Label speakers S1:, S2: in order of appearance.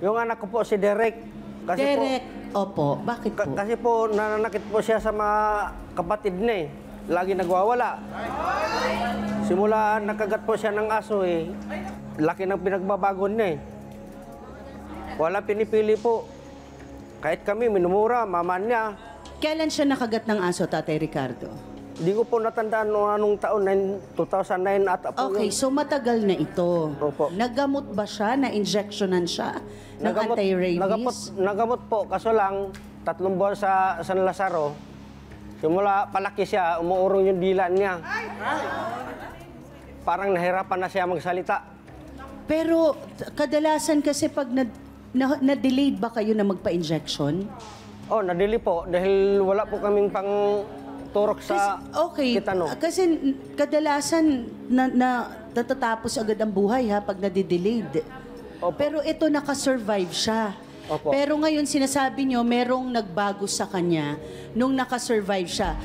S1: Yung anak ko po si Derek. Kasi
S2: Derek, opo. Bakit po?
S1: Kasi po nananakit po siya sa mga kapatid niya eh. Lagi nagwawala. Simula nakagat po siya ng aso eh. Laki ng pinagbabago niya eh. Wala pinipili po. Kahit kami minumura, mama niya.
S2: Kailan siya nakagat ng aso, Tatay Ricardo?
S1: Hindi ko po natandaan anong taon, 2009 ata po.
S2: Okay, so matagal na ito.
S1: Opo.
S2: Nagamot ba siya? Na-injectionan siya ng anti-rabies?
S1: Nagamot po, kaso lang, 3 buwan sa San Lazaro. Simula palaki siya, umuurong yung dila niya. Parang nahirapan na siya magsalita.
S2: Pero kadalasan kasi pag na-delayed ba kayo na magpa-injection?
S1: Oh, nadili po dahil wala po kaming pang turok sa kitano.
S2: Kasi kadalasan natatapos agad ang buhay ha pag nadidelayed.
S1: Opo.
S2: Pero ito nakasurvive siya.
S1: Opo.
S2: Pero ngayon sinasabi nyo merong nagbago sa kanya nung nakasurvive siya.